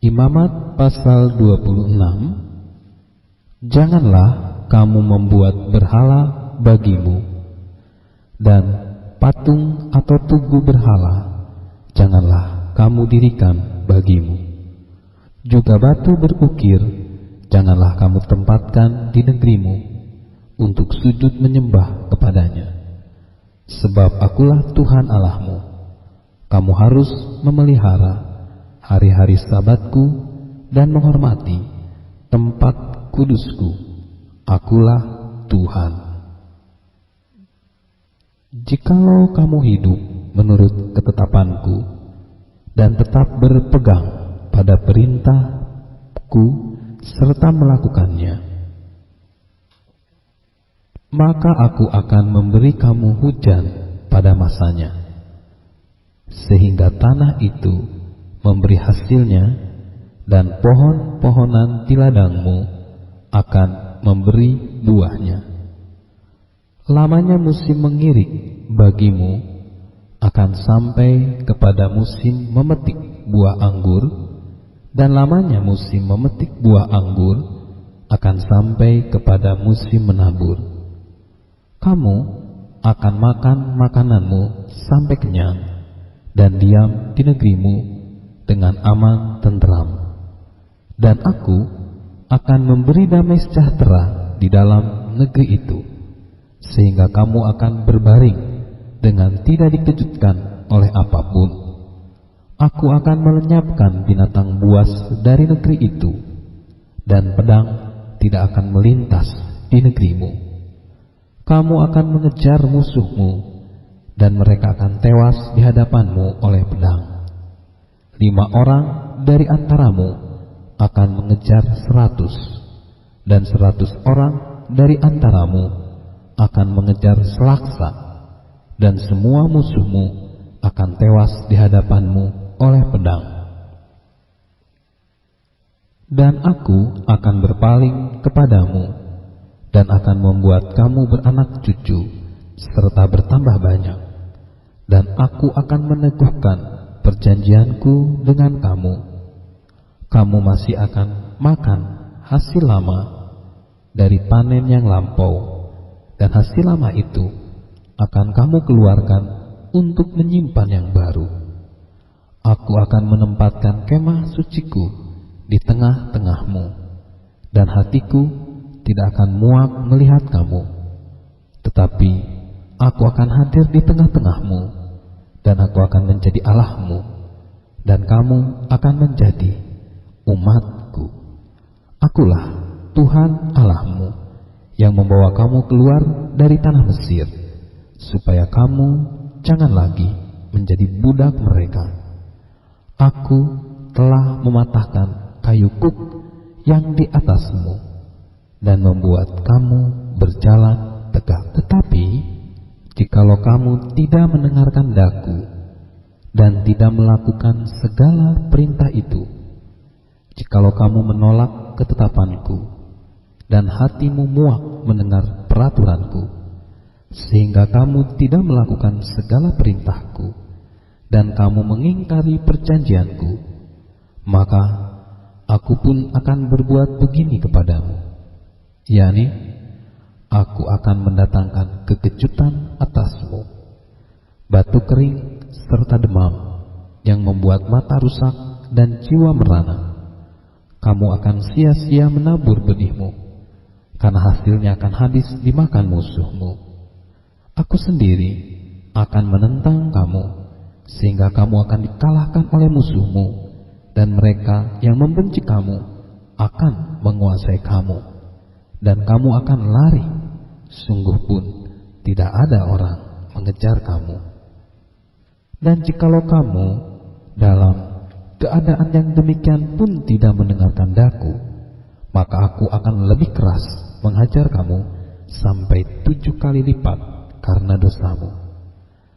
Imamat pasal 26. Janganlah kamu membuat berhala bagimu, dan patung atau tugu berhala janganlah kamu dirikan bagimu. Juga batu berukir janganlah kamu tempatkan di negerimu untuk sujud menyembah kepadanya. Sebab akulah Tuhan Allahmu. Kamu harus memelihara hari-hari Sabatku dan menghormati tempat kudusku. Akulah Tuhan. Jikalau kamu hidup menurut ketetapanku dan tetap berpegang pada perintahku serta melakukannya, maka aku akan memberi kamu hujan pada masanya, sehingga tanah itu memberi hasilnya, dan pohon-pohonan di ladangmu akan memberi buahnya. Lamanya musim mengirik bagimu akan sampai kepada musim memetik buah anggur, dan lamanya musim memetik buah anggur akan sampai kepada musim menabur. Kamu akan makan makananmu sampai kenyang dan diam di negerimu dengan aman tentram. Dan aku akan memberi damai sejahtera di dalam negeri itu, sehingga kamu akan berbaring dengan tidak dikejutkan oleh apapun. Aku akan melenyapkan binatang buas dari negeri itu, dan pedang tidak akan melintas di negerimu. Kamu akan mengejar musuhmu, dan mereka akan tewas di hadapanmu oleh pedang. 5 orang dari antaramu akan mengejar 100, dan 100 orang dari antaramu akan mengejar selaksa, dan semua musuhmu akan tewas di hadapanmu oleh pedang. Dan aku akan berpaling kepadamu, dan akan membuat kamu beranak cucu serta bertambah banyak, dan aku akan meneguhkan perjanjianku dengan kamu. Kamu masih akan makan hasil lama dari panen yang lampau, dan hasil lama itu akan kamu keluarkan untuk menyimpan yang baru. Aku akan menempatkan kemah suciku di tengah-tengahmu, dan hatiku tidak akan muak melihat kamu. Tetapi aku akan hadir di tengah-tengahmu, dan aku akan menjadi Allahmu, dan kamu akan menjadi umatku. Akulah Tuhan Allahmu yang membawa kamu keluar dari tanah Mesir, supaya kamu jangan lagi menjadi budak mereka. Aku telah mematahkan kayu kuk yang di atasmu, dan membuat kamu berjalan tegak. Tetapi jikalau kamu tidak mendengarkan daku dan tidak melakukan segala perintah itu, jikalau kamu menolak ketetapanku dan hatimu muak mendengar peraturanku, sehingga kamu tidak melakukan segala perintahku dan kamu mengingkari perjanjianku, maka aku pun akan berbuat begini kepadamu, yakni aku akan mendatangkan kekejutan atasmu, batu kering serta demam yang membuat mata rusak dan jiwa merana. Kamu akan sia-sia menabur benihmu, karena hasilnya akan habis dimakan musuhmu. Aku sendiri akan menentang kamu, sehingga kamu akan dikalahkan oleh musuhmu, dan mereka yang membenci kamu akan menguasai kamu, dan kamu akan lari, sungguh pun tidak ada orang mengejar kamu. Dan jikalau kamu dalam keadaan yang demikian pun tidak mendengarkan daku, maka aku akan lebih keras menghajar kamu sampai 7 kali lipat karena dosamu,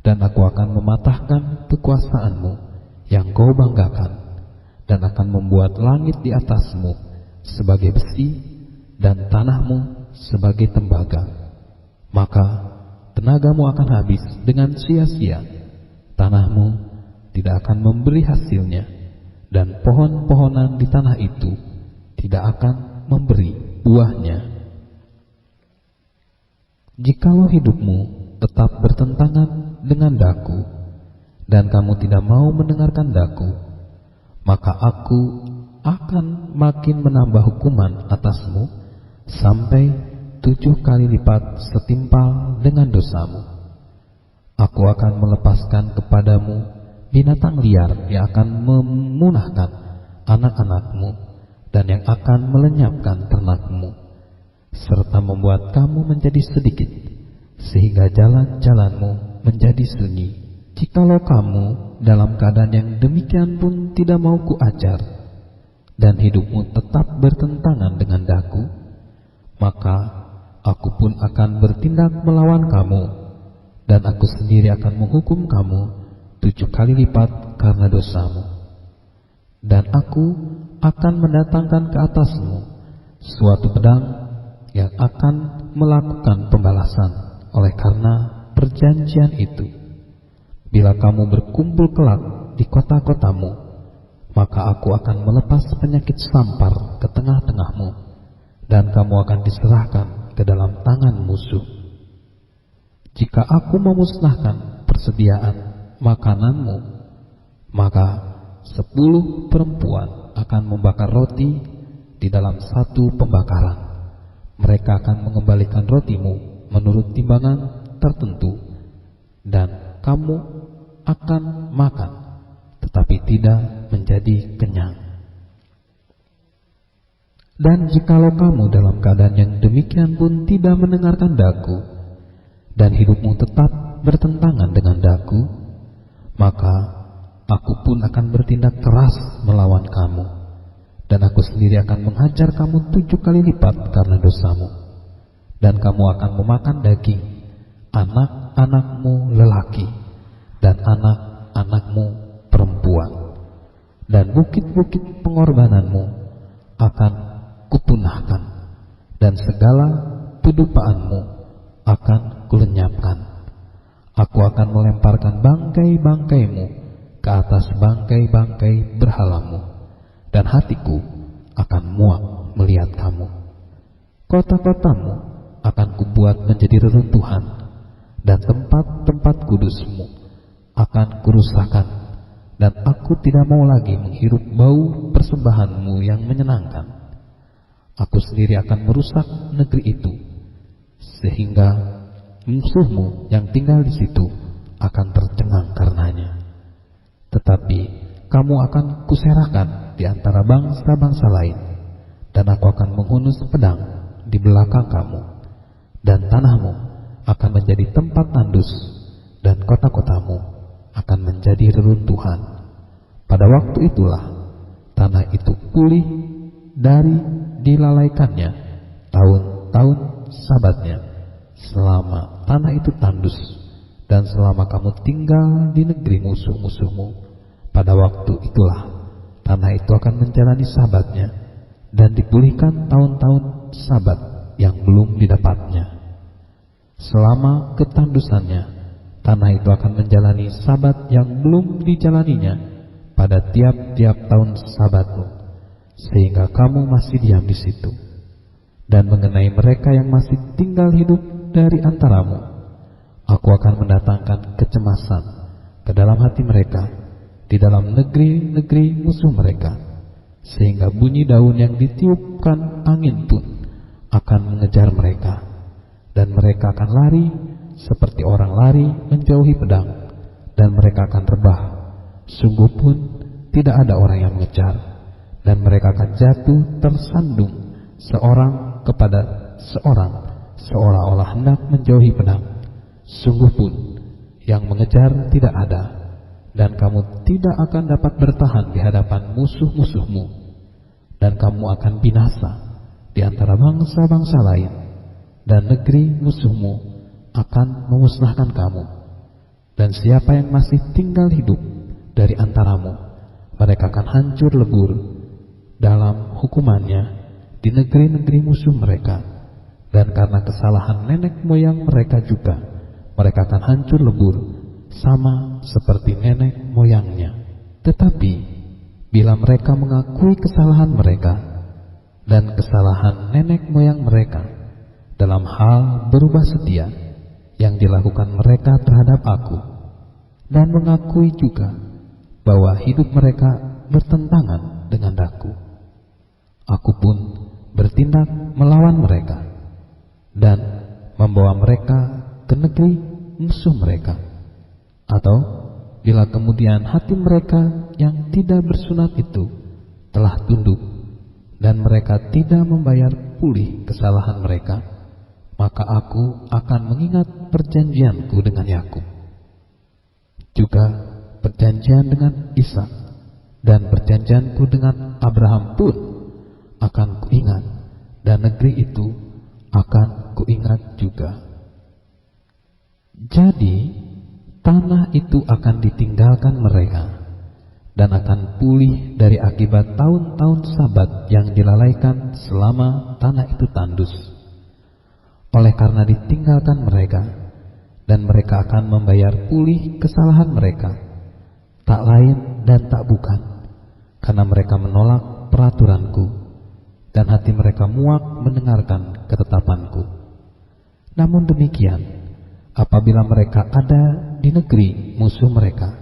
dan aku akan mematahkan kekuasaanmu yang kau banggakan, dan akan membuat langit di atasmu sebagai besi dan tanahmu sebagai tembaga. Maka tenagamu akan habis dengan sia-sia, tanahmu tidak akan memberi hasilnya, dan pohon-pohonan di tanah itu tidak akan memberi buahnya. Jikalau hidupmu tetap bertentangan dengan daku, dan kamu tidak mau mendengarkan daku, maka aku akan makin menambah hukuman atasmu sampai 7 kali lipat setimpal dengan dosamu. Aku akan melepaskan kepadamu binatang liar yang akan memunahkan anak-anakmu dan yang akan melenyapkan ternakmu, serta membuat kamu menjadi sedikit, sehingga jalan-jalanmu menjadi sunyi. Jikalau kamu dalam keadaan yang demikian pun tidak mau kuajar, dan hidupmu tetap bertentangan dengan daku, maka aku pun akan bertindak melawan kamu, dan aku sendiri akan menghukum kamu 7 kali lipat karena dosamu. Dan aku akan mendatangkan ke atasmu suatu pedang yang akan melakukan pembalasan oleh karena perjanjian itu. Bila kamu berkumpul kelak di kota-kotamu, maka aku akan melepas penyakit sampar ke tengah-tengahmu, dan kamu akan diserahkan ke dalam tangan musuh. Jika aku memusnahkan persediaan makananmu, maka 10 perempuan akan membakar roti di dalam satu pembakaran. Mereka akan mengembalikan rotimu menurut timbangan tertentu, dan kamu akan makan, tetapi tidak menjadi kenyang. Dan jikalau kamu dalam keadaan yang demikian pun tidak mendengarkan daku, dan hidupmu tetap bertentangan dengan daku, maka aku pun akan bertindak keras melawan kamu, dan aku sendiri akan menghajar kamu 7 kali lipat karena dosamu, dan kamu akan memakan daging anak-anakmu lelaki dan anak-anakmu perempuan, dan bukit-bukit pengorbananmu akan kupunahkan, dan segala pedupaanmu akan kulenyapkan. Aku akan melemparkan bangkai-bangkaimu ke atas bangkai-bangkai berhalamu, dan hatiku akan muak melihat kamu. Kota-kotamu akan kubuat menjadi reruntuhan, dan tempat-tempat kudusmu akan kurusakkan, dan aku tidak mau lagi menghirup bau persembahanmu yang menyenangkan. Aku sendiri akan merusak negeri itu, sehingga musuhmu yang tinggal di situ akan tercengang karenanya. Tetapi kamu akan kuserahkan di antara bangsa-bangsa lain, dan aku akan menghunus pedang di belakang kamu, dan tanahmu akan menjadi tempat tandus, dan kota-kotamu akan menjadi reruntuhan. Pada waktu itulah tanah itu pulih dari dilalaikannya tahun-tahun sabatnya, selama tanah itu tandus, dan selama kamu tinggal di negeri musuh-musuhmu. Pada waktu itulah tanah itu akan menjalani sabatnya, dan dipulihkan tahun-tahun sabat yang belum didapatnya. Selama ketandusannya, tanah itu akan menjalani sabat yang belum dijalaninya pada tiap-tiap tahun sabatmu, sehingga kamu masih diam di situ. Dan mengenai mereka yang masih tinggal hidup dari antaramu, aku akan mendatangkan kecemasan ke dalam hati mereka di dalam negeri-negeri musuh mereka, sehingga bunyi daun yang ditiupkan angin pun akan mengejar mereka, dan mereka akan lari seperti orang lari menjauhi pedang, dan mereka akan rebah, sungguh pun tidak ada orang yang mengejar, dan mereka akan jatuh tersandung seorang kepada seorang, seolah-olah hendak menjauhi pedang, sungguh pun yang mengejar tidak ada, dan kamu tidak akan dapat bertahan di hadapan musuh-musuhmu, dan kamu akan binasa di antara bangsa-bangsa lain, dan negeri musuhmu akan memusnahkan kamu. Dan siapa yang masih tinggal hidup dari antaramu, mereka akan hancur lebur dalam hukumannya di negeri-negeri musuh mereka, dan karena kesalahan nenek moyang mereka juga, mereka akan hancur lebur sama seperti nenek moyangnya. Tetapi bila mereka mengakui kesalahan mereka dan kesalahan nenek moyang mereka dalam hal berubah setia yang dilakukan mereka terhadap aku, dan mengakui juga bahwa hidup mereka bertentangan dengan aku. Aku pun bertindak melawan mereka dan membawa mereka ke negeri musuh mereka. Atau bila kemudian hati mereka yang tidak bersunat itu telah tunduk dan mereka tidak membayar pulih kesalahan mereka, maka aku akan mengingat perjanjianku dengan Yakub, juga perjanjian dengan Ishak, dan perjanjianku dengan Abraham pun akan kuingat, dan negeri itu akan kuingat juga. Jadi tanah itu akan ditinggalkan mereka dan akan pulih dari akibat tahun-tahun Sabat yang dilalaikan selama tanah itu tandus. Oleh karena ditinggalkan mereka, dan mereka akan membayar pulih kesalahan mereka, tak lain dan tak bukan, karena mereka menolak peraturanku, dan hati mereka muak mendengarkan ketetapanku. Namun demikian, apabila mereka ada di negeri musuh mereka,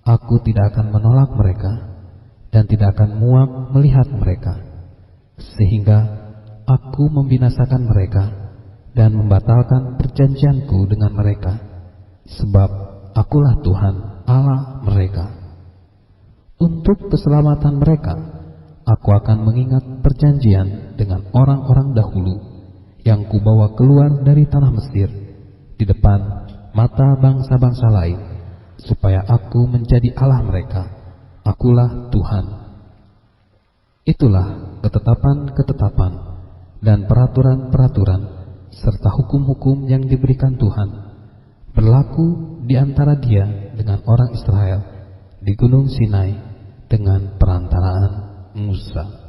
aku tidak akan menolak mereka, dan tidak akan muak melihat mereka, sehingga aku membinasakan mereka dan membatalkan perjanjianku dengan mereka, sebab akulah Tuhan Allah mereka. Untuk keselamatan mereka, aku akan mengingat perjanjian dengan orang-orang dahulu yang kubawa keluar dari tanah Mesir di depan mata bangsa-bangsa lain, supaya aku menjadi Allah mereka. Akulah Tuhan. Itulah ketetapan-ketetapan dan peraturan-peraturan serta hukum-hukum yang diberikan Tuhan berlaku di antara Dia dengan orang Israel di Gunung Sinai dengan perantaraan Musa.